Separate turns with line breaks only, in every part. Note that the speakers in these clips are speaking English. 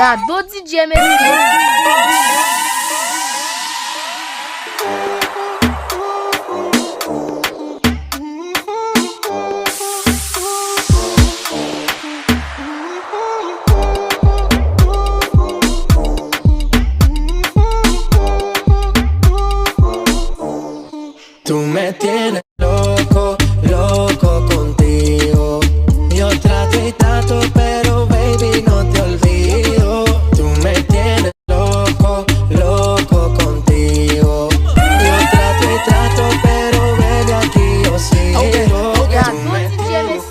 Gado DJ Messi.
Tú me tienes loco, loco contigo. Yo trato y trato, pero baby no te olvido. Tú me tienes loco, loco contigo. Yo trato y trato, pero baby aquí yo sigo. Tú me tienes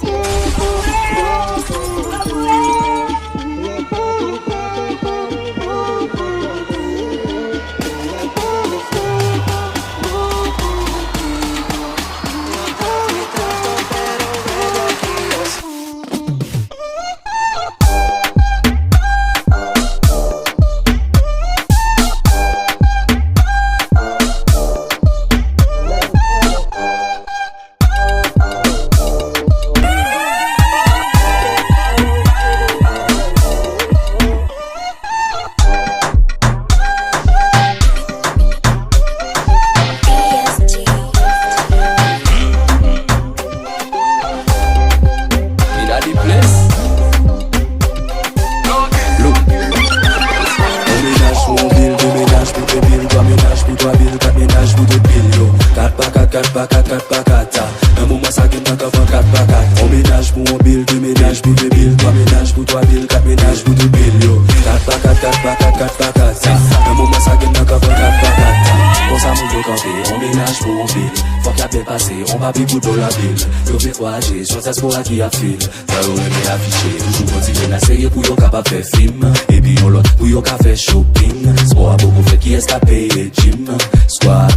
Dans la ville, yo fait courager, sur ça pour qui a fil. Ça aurait aimé afficher, toujours continuer à série pour yo capable faire film. Et puis on l'autre pour yo capable faire shopping. Soit beaucoup fait qui est à payer gym. Squad,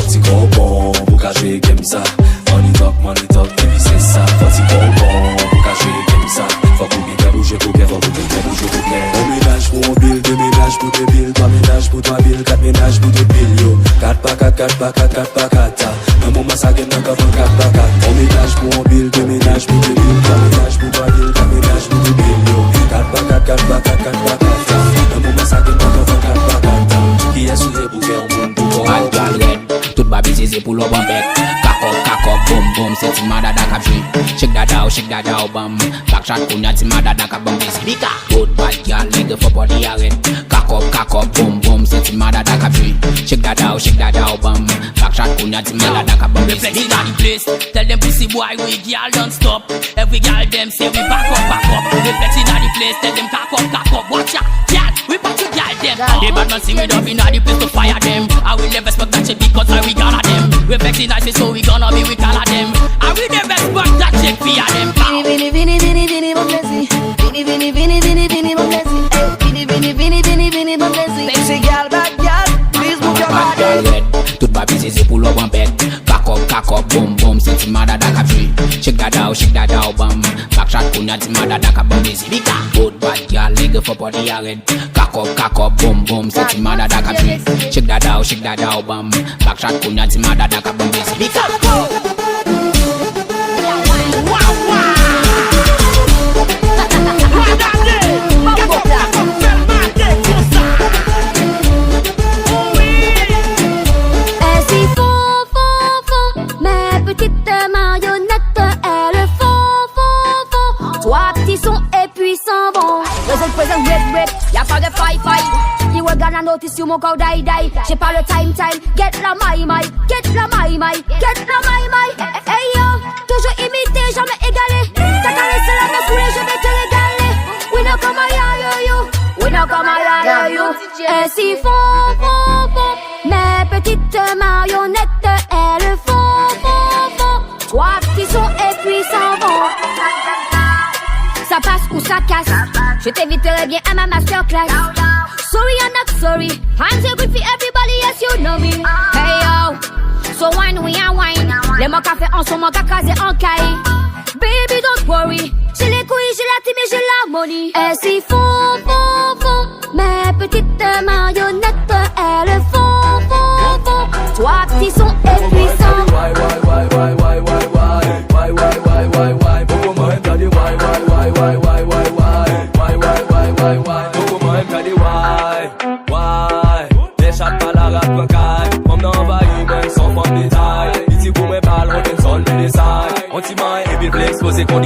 petit copon, pour cacher comme ça. Money talk, baby c'est ça. Petit copon, pour cacher comme ça. Faut qu'on bien bouger pour qu'elle, faut qu'on bien bouger pour qu'elle. On ménage pour un bill, deux ménages pour deux billes. Trois ménages pour trois billes, quatre ménages pour deux billes yo. 4 pas 4. Un moment ça gagne dans 4 pas 4. On ménage pour un bill, deux ménages pour deux billes. Trois ménages pour trois billes, quatre ménages pour deux billes yo. 4 pas 4. Un moment ça gagne dans 4 pas 4. Qui est sous les bouquets en monde pour qu'on aille.
Toute babi c'est pour le bon bec. Kakop, boom, c'est ti madada kap joué. Shake that out, bam. Back shot kunya ti madada kap bam busy. Bika, good bad girl, nigga for body arrest. Kakop, boom, c'est ti madada kap joué. Shake that out, bam. Back shot kunya ti madada kap bam busy. Reflex in the place, tell them pussy boy we girl don't stop. Every girl them say we back up. Reflex in the place, tell them cock up. Watch out, girl, we back to girl them. The bad man see me up in the place to fire them. I will never expect that shit because I we gonna them. Reflex in the place so we gonna be we call them. I will never expect that shit fear them.
Vini, mon plaisir. Vini, mon plaisir. Vini, mon plaisir. Sexy girl, bad girl, please move your body.
Toute babi c'est pour le bon bec. Kakop, boom, c'est ti madada kap joué. Shake that out, bam. Back shot kunya ti madada kap bam busy. Bika, good bad girl, nigga for body arrest. Kakop, boom, c'est ti madada kap joué. Shake that out, bam. Back shot kunya ti madada kap bam busy. Bika.
Y'a pas de fight. You were gonna notice you mon corps die. J'ai pas le time. Get la my. Hey yo, toujours imité, jamais égalé. T'as caressé la main foulée, je vais te régaler. We know come I you. Et si font. Mes petites marionnettes, elles font. Trois petits sons et puis s'en vont. Ça passe ou ça casse. Je t'inviterai bien à ma masterclass. Sorry, I'm not sorry. I'm so good for everybody, yes you know me. Hey yo, so wine, we are wine. Les mots café en sont mon cacasé en caille. Baby don't worry. J'ai les couilles, j'ai la team et j'ai l'harmonie. Et si font. Mes petites marionnettes, elles font. Trois petits sons et puissants.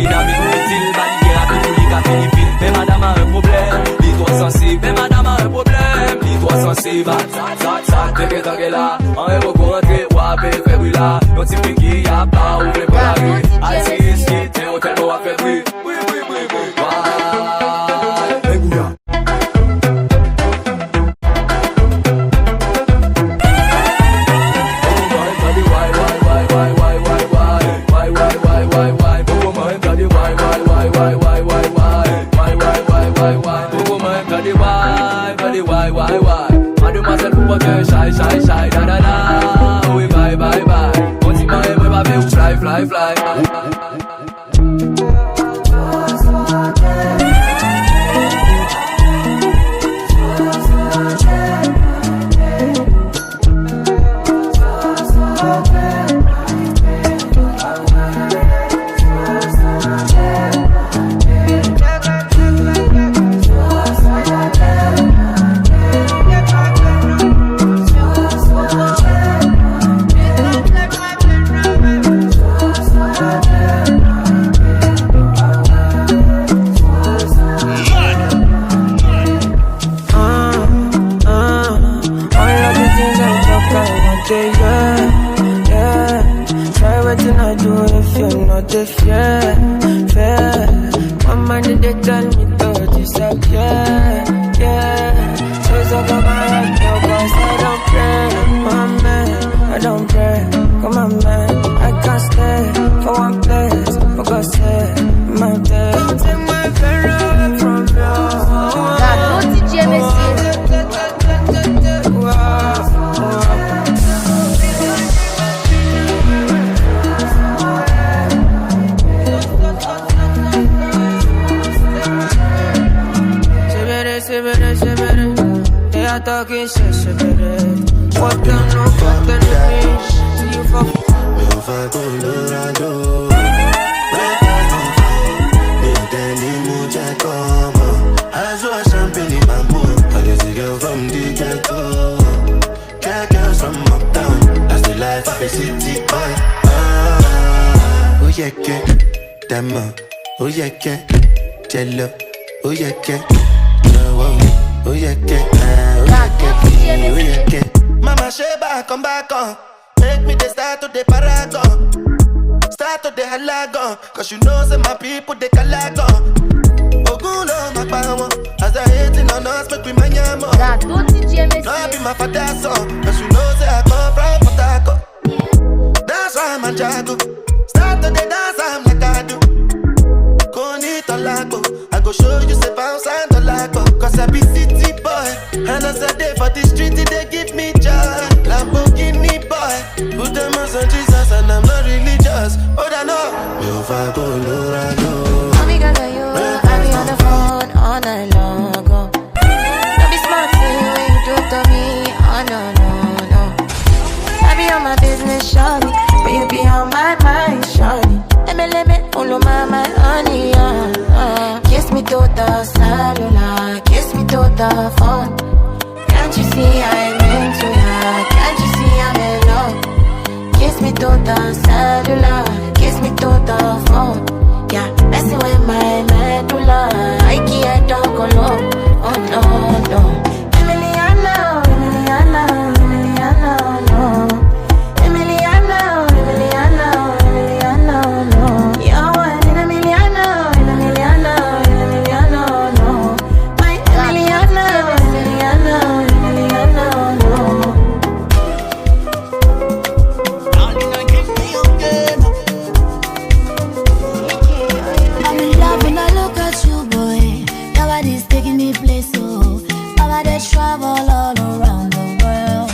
dynamique, style bandi rapide, ou li ka fini vite. Mais madame a un problème, li trop sensible. Mais madame a un problème, li trop sensible. Zat, bébé tangue là, en héros pour rentrer, wapé, fait bruit là. Yon ti piki, y'a pas, ouvre pour la rue. Aïe, si, t'es au tel, a fait bruit. Oui, Mademoiselle pour que shy, da da da. Oui, bye. Continue à me baver ou fly.
Fair. My mind they tell me to disappear. So come on, no, cause I don't pray. My man, I don't pray. Come on, man, I can't stay for one place. For God's sake, my day. Don't take my pharaoh from you.
God, don't DJ Messi.
They are talking shit, what them no fuck the rich. Do you fuck?
Me on fa Colorado. Me tell him Jack come. I saw a champagne in my mood. I guess a girl from the ghetto. Girls from uptown. That's the life of a city boy. Oh yeah, Dama. Oh yeah, Jello. Oh yeah, oh yeah, Mama Sheba, come back on. Make me the start to the paragon. Start to the halagon. Cause you know say my people they calagon. Oguno, my power. As they hating on us, make we manyamo.
God, don't DJ Messi.
No, I be my father's son. Cause you know say I come from Potako. That's why I'm a jago. Start to the dance, I'm like I do. I go show you say bounce and the lago. Cause I be city boy. And as I day for the street, they give me joy. Lamborghini boy. Put them on Jesus and I'm not religious. But I know me if I go Colorado.
Mommy girl, you I be on the phone all night long. Don't be smart, say when you do to me. Oh no. I be on my business, shawty, but you be on my mind, shawty. Let all of my honey, kiss me to the cellular, kiss me to the phone. Can't you see I'm into ya? Can't you see I'm in love? Kiss me to the cellular, kiss me to the phone. Yeah, messing with my medulla, I can't talk alone. Oh no. Emiliano, no. Emiliano, no. You're one in a million, no. My Emiliano, no.
I'm in love when I look at you, boy. Nobody's taking the place, so nobody travel all around the world.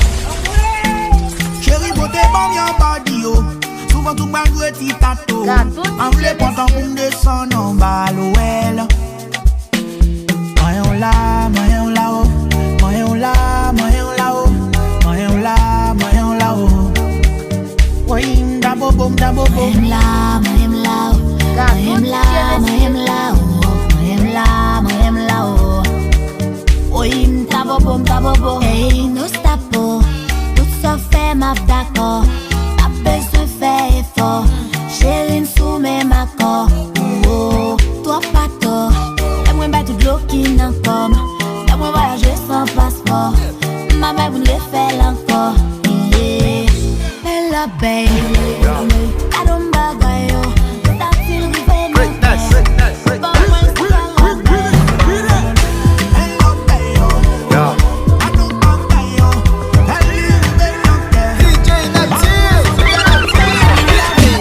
Chérie, beauté, bon, your body, oh. Souvent, tout ma gueule, t'y tato. En voulait pas quand on descend en bas, l'ouel. Moyen là, oh. Moyen là, oh. Moyen d'abo, bom, d'abo, bom.
Moyen là, Oim tabo. Hey, no stapo. Tout ça fait ma d'accord. Pas besoin faire effort. Chérie, sous mes macors.
pay. I don't bag yo. That till we pay.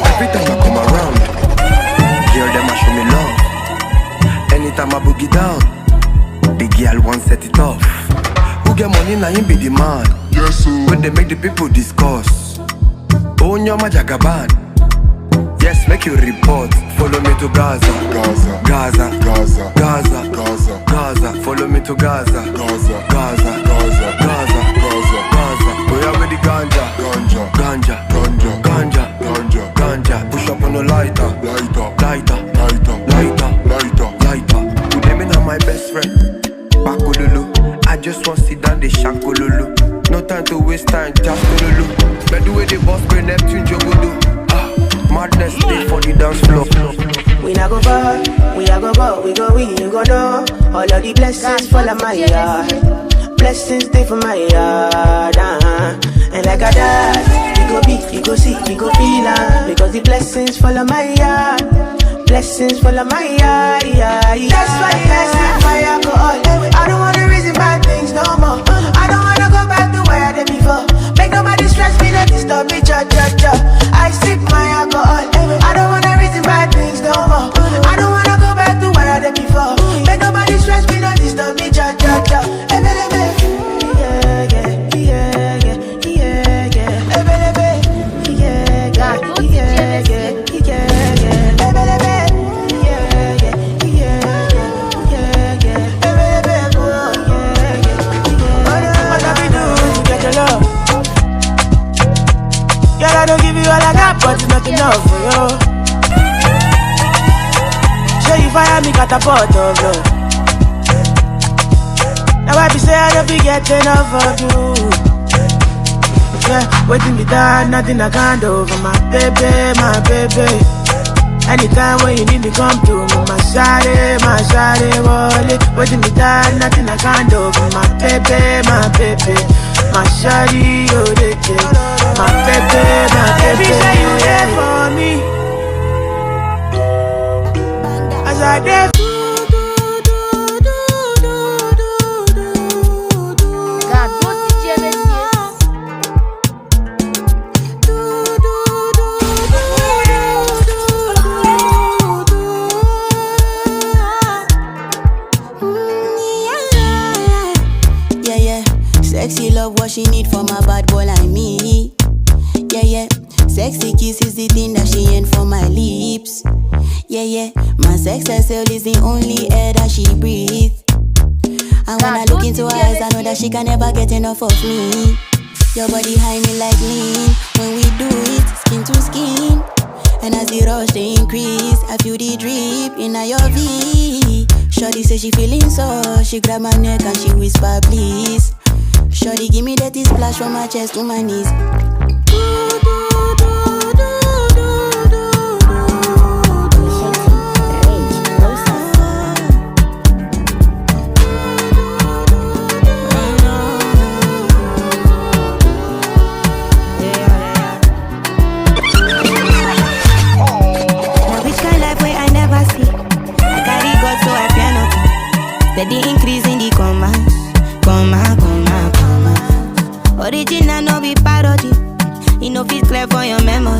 Every time I come around, girl them a show me love. Anytime I boogie down, the girl won't set it off. Who get money now him be the man. Yes sir. When they make the people discuss. Own your Jagaban. Yes, make you report. Follow me to Gaza. Gaza. Gaza. Gaza. Gaza. Gaza. Gaza. Follow me to Gaza. Gaza. Gaza. Gaza. Gaza. Gaza. Gaza. We are with the ganja. Ganja. Ganja. Ganja. Ganja. Ganja. Ganja. Push up on the lighter. Lighter. Lighter. Lighter. Lighter. Lighter. Lighter. Put them in on my best friend. Bakololo. I just want to sit down the shankololo. No time to waste time, just kololo. But the way the boss bring Neptune Jogodo. Madness stay for the dance floor.
We not go far, we not go go, we go win, you go know. All of the blessings fall on my yard. Blessings stay for my yard, And like I died, we go be, we go see, we go feel because the blessings fall on my yard. Blessings fall on my yard, That's why I set my alcohol. I don't wanna reason bad things no more. I don't wanna go back to where I did before. Make nobody stress me, don't disturb me, cha. I sip my alcohol. I don't wanna reason bad things no more. I don't wanna go back to where I did before. Make nobody stress me, don't disturb me, cha. I don't give you all I got, but it's not enough for you. Show you fire me catapult of love. Now I be say I don't be getting enough of you. Yeah, waiting me down, nothing I can't do for my baby. Anytime when you need me, come through. My shawty, wallet. Waiting me down, nothing I can't do for my baby. My shawty, oh, they take. My baby, say you there for me. As I did.
Sexy love, what she need from a bad boy like me. Yeah. Sexy kiss is the thing that she ain't for my lips. Yeah. My sex herself is the only air that she breathes. And when I look into her eyes, I know that she can never get enough of me. Your body high me like lean. When we do it, skin to skin. And as the rush they increase, I feel the drip in your V. Shorty say she feeling so. She grab my neck and she whisper please. Shorty give me that splash from my chest to my knees.
Steady increase in the comma. Original no be parody. It no fit clear for your memory.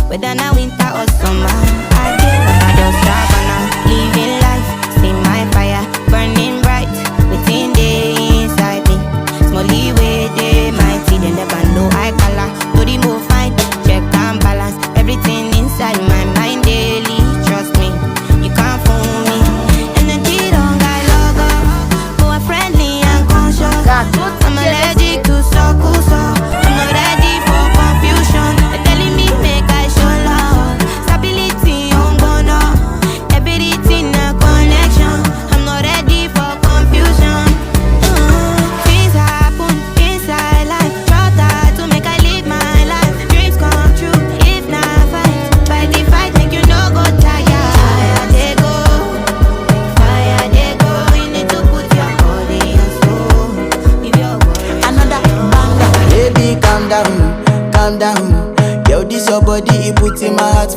Whether now winter or summer, I just savannah, living life, see my fire burning bright within the inside me. Smally way they mighty, they never know I color. To the move fine, check and balance everything inside my mind daily. Trust me, you can't fool me. Energy don't got logo.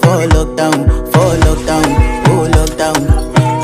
for lockdown, oh lockdown.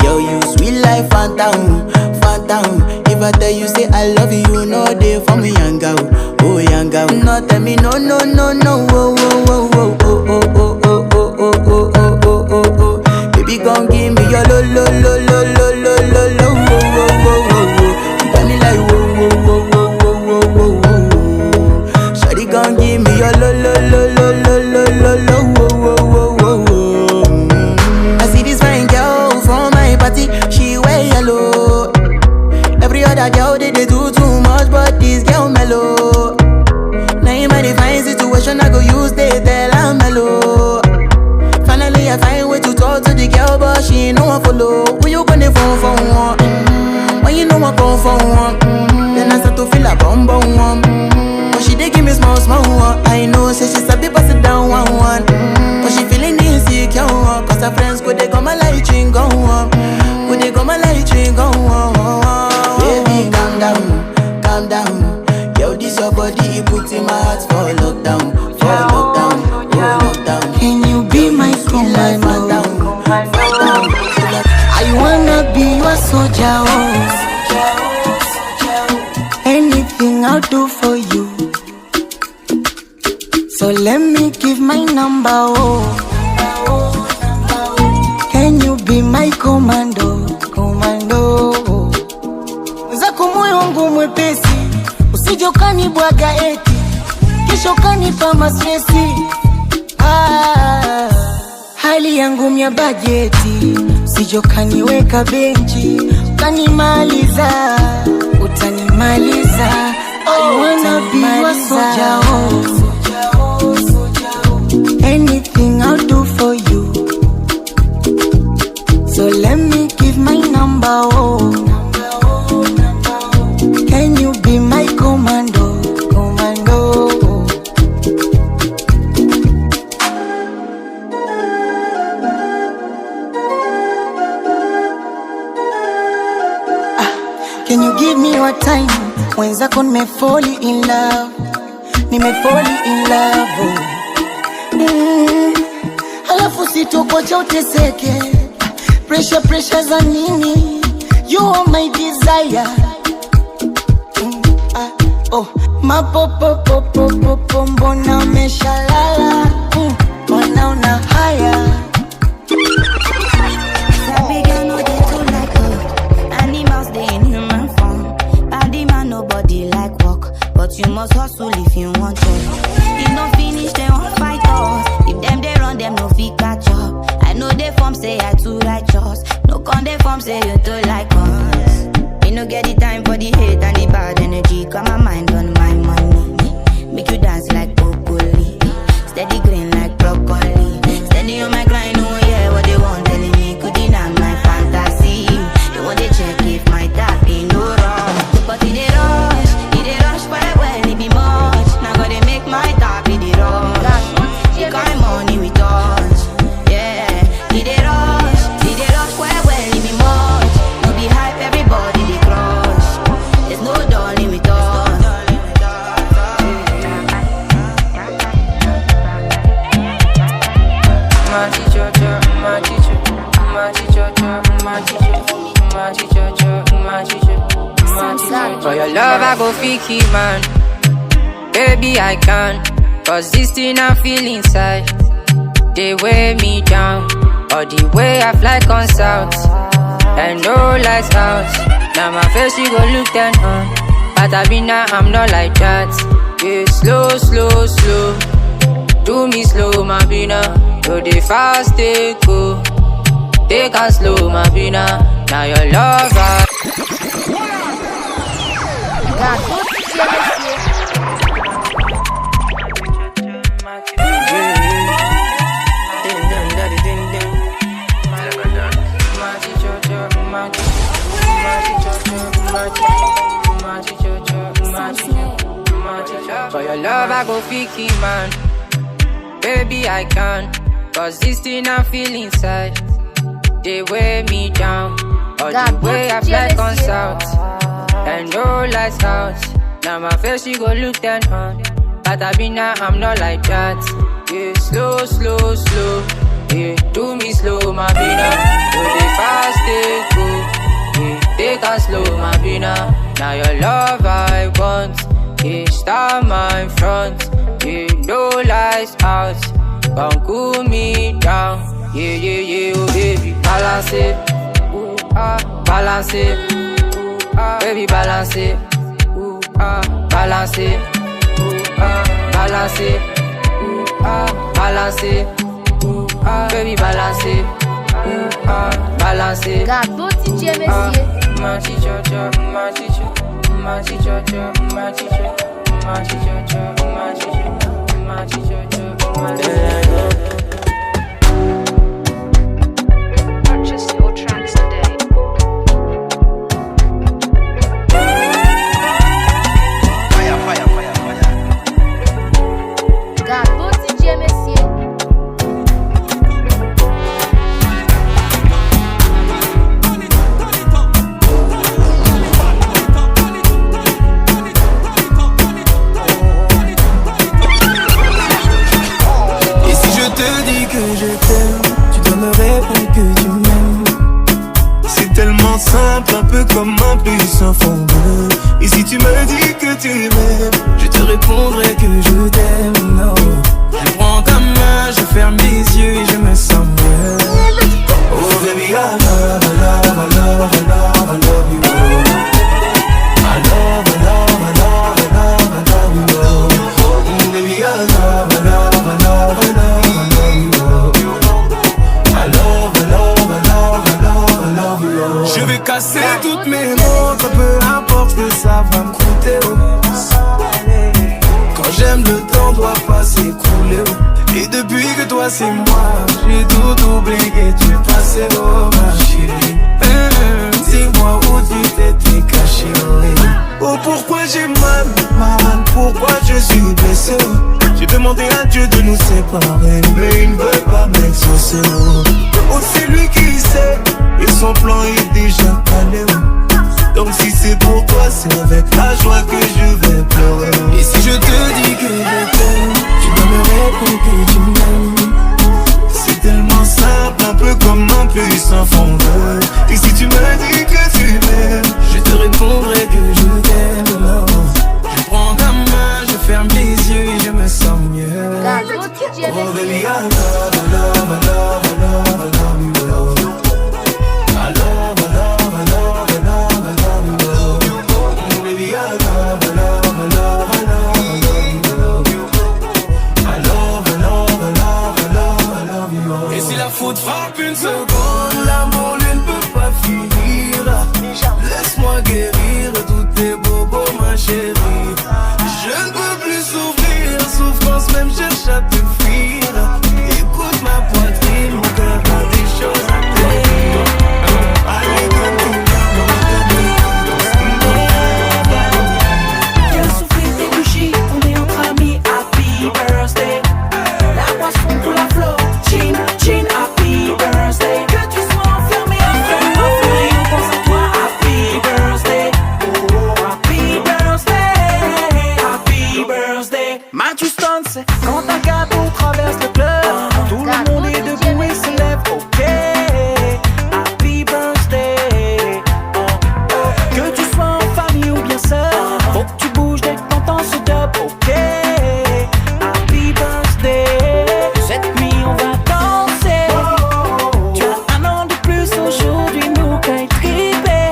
Yo, you sweet life, phantom, phantom. If I tell you say I love you, you know they for me young girl, oh young girl. No tell me no, no, no, no, oh, oh, oh, oh, oh, oh, oh, oh, oh, oh, oh, oh, oh, oh. Baby, gon' give me your lo, lo, lo, lo, lo, lo, lo, lo, oh, oh, oh, oh, oh. You got me like whoa, whoa, whoa, whoa, whoa, whoa, whoa, whoa. Shawty gon' give me your lo, lo, lo, lo, lo, lo, lo, lo, oh, oh, oh, oh, oh. I see this fine girl from my party, she wear yellow. Every other girl they do too much, but this girl mellow. Now in my fine situation, I go use they tell I'm mellow. Finally I find way to talk to the girl, but she ain't no one follow. Who you gonna phone for one? When you know I come for one, then I start to feel a bum bum one. But she dey give me small small one. I know say she sabi pass it down one one. But she feeling insecure one, cause her friends go they come a light ring go on, go they come a light ring go on. Baby calm down, calm down. Yo, this your body, it puts in my heart for lockdown, for lockdown, oh lockdown.
Can you be my commando? I wanna be your soldier, oh. Anything I'll do for you. So let me give my number, oh. Can you be my commando, commando? Zako moyo wangu mwepesi, usije ukanibwaga eti kesho kanipa mastresi. Hali yangu mya bajeti, usije ukaniweka benchi, utanimaliza, utanimaliza. I wanna be your soldier, oh. Anything I'll do for you. So let me give my number, oh. Can you be my commando, commando? Can you give me your time? Wenzako nimefall in love, nimefall in love, oh. Halafu sitokocha uteseke, pressure za nini? You are my desire. Oh, mapopopopopopo, mbona umeshalala? Mbona una haya?
Sabi girl no dey too like God. Animals dey in human form. Body man nobody like work, but you must hustle if you want to. If no finish they won't fight us. If them they run them no fit catch up. I know they form say I too righteous. No con they form say you too like us. Me no get the time for the hate and the bad energy. Got my mind on my money. Make you dance like broccoli. Steady green like broccoli. Steady on my grind, oh yeah, what they want telling me. Could deny my fantasy. They want to check if my tap ain't no wrong. But it dey rush well, it be much. Now gotta make my tap in the rush. She got money with us, yeah. It dey rush well, it be much. No be hype, everybody they crush. There's no darling with us.
For your love I go fiki man, baby I can. Cause this thing I feel inside, they weigh me down. Or the way I fly on south, and no lights out. Now my face you go look then on, but I be now I'm not like that. Yeah, slow, do me slow my bina. Do the fast take go, take and slow my bina. Now your love For your love I go fiki man, baby I can. Cause this thing I feel inside, they weigh me down. Or the way I fly on south, and no lights out. Now my face you go look then on, but I be now I'm not like that. Yeah, slow, Yeah, do me slow, my bina. Do the fast, take go. Yeah, take a slow, my bina. Now your love I want. Yeah, stand my front. Yeah, no lights out. Come cool me down. Yeah, yeah, yeah, oh baby, balance it. Ooh, balance it. Ooh, baby, balance it. Ooh, balance it. Ooh, balance it. Ooh, balance it. Ooh, baby, balance it. Ooh, balance it.
Gâteau DJ Messier.
My teacher, my teacher, my teacher, my teacher, my teacher, my teacher, my teacher, my teacher.
Purchase your tracks today.
Fire, fire, fire, fire. Gâteau DJ Messier.
Simple, un peu comme un plus sans fondeur. Et si tu me dis que tu m'aimes, je te répondrai que je t'aime. No. Je prends ta main, je ferme les yeux et je me sens mieux. Oh baby, I love, I love, I love, I love, I love you. I love, I love, I love, I love, I love you. Oh baby, I love, I love, I love, I love, I love you. I love, I love, I love, I love, I love you. Je vais casser toutes mes montres, peu importe ce que ça va me coûter. Oh. Quand j'aime, le temps doit pas s'écouler. Oh. Et depuis que toi c'est moi, j'ai tout oublié, tu es passé, oh ma chérie. Dis-moi où tu t'étais caché. Oh pourquoi j'ai mal, pourquoi je suis blessé. J'ai demandé à Dieu de nous séparer, mais il ne veut pas m'exaucer. Oh c'est lui qui sait, et son plan est déjà calé. Donc si c'est pour toi, c'est avec la joie que je vais pleurer. Et si je te dis que je t'aime, tu dois me répondre que tu m'aimes. C'est tellement simple, un peu comme un plus sans fondeur. Et si tu me dis que tu m'aimes, je te répondrai que je t'aime. Je prends ta main, je ferme les yeux et je me sens mieux. Oh baby, I love, I love, I love, I love, I love you. I love, I love, I love, I love, I love you. Baby, I love, I love, I love, I love, I love you. I love, I love, I love, I love, I love you. Et si la faute frappe une seconde, l'amour lui ne peut pas finir. Laisse-moi guérir tous tes bobos, ma chérie. Je ne peux plus souffrir, souffrance même cherche à te fuir. Écoute ma poitrine, mon cœur a des choses à te dire. Allez, donne-nous
viens souffler tes bougies, on est entre amis. Happy birthday. La boisson pour la flow, chin, chin, happy birthday. Que tu sois enfermé, enfermé, on pense à toi. Happy birthday, oh happy birthday, happy birthday.
Matthew Stone, c'est quand un gâteau traverse le club, tout le monde est debout et se lève, ok. Happy birthday, oh, oh. Que tu sois en famille ou bien seul, faut que tu bouges dès que t'entends ce dub, ok. Happy birthday, cette nuit on va danser. Tu as un an de plus aujourd'hui, nous qu'à triper.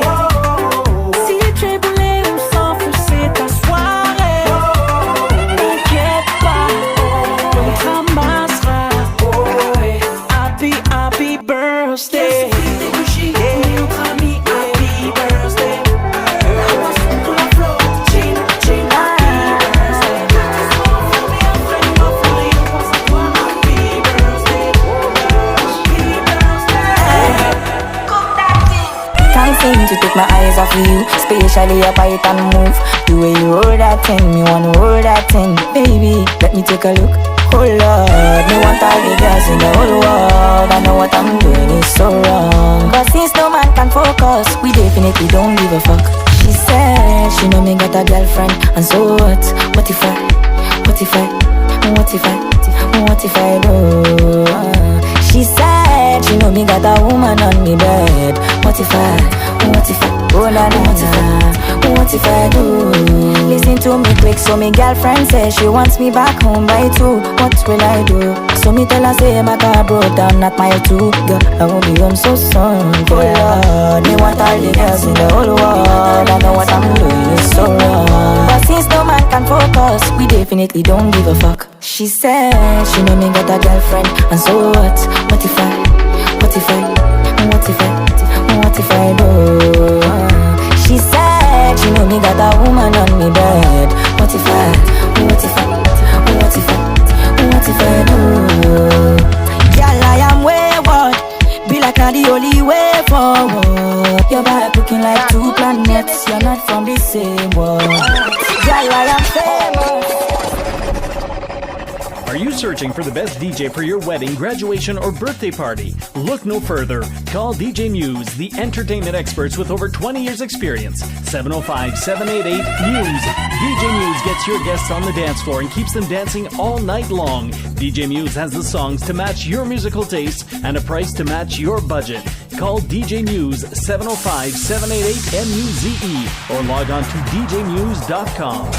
Si tu es brûlé ou sans feu, c'est ta soirée. T'inquiète pas, on te ramassera. Happy, happy birthday.
Can't seem to take my eyes off of you, especially your bite and move. The way you roll that thing, me wanna roll that thing. Baby, let me take a look. Oh Lord, me want all the girls in the whole world. I know what I'm doing is so wrong, but since no man can focus, we definitely don't give a fuck. She said she know me got a girlfriend, and so what? What if I? What if I? What if I? What if I do? She said she know me got a woman on me bed. What if I, oh la la la, what if I do? Listen to me quick, so me girlfriend says she wants me back home by 2. What will I do? So me tell her say my car broke down at mile 2. Girl, I won't be home so soon. Oh Lord, me want all the girls in the whole world. I know what I'm doing is so wrong, but since no man can focus, we definitely don't give a fuck. She said she know me got a girlfriend, and so what? What if I do? She said she know me got a woman on me bed. What if I do? Girl, I am wayward, be like I'm the only way forward. Your vibe looking like 2 planets, you're not from the same world. Girl, I am famous.
Are you searching for the best DJ for your wedding, graduation, or birthday party? Look no further. Call DJ Muse, the entertainment experts with over 20 years experience. 705-788-MUSE. DJ Muse gets your guests on the dance floor and keeps them dancing all night long. DJ Muse has the songs to match your musical taste and a price to match your budget. Call DJ Muse 705-788-MUZE or log on to djmuse.com.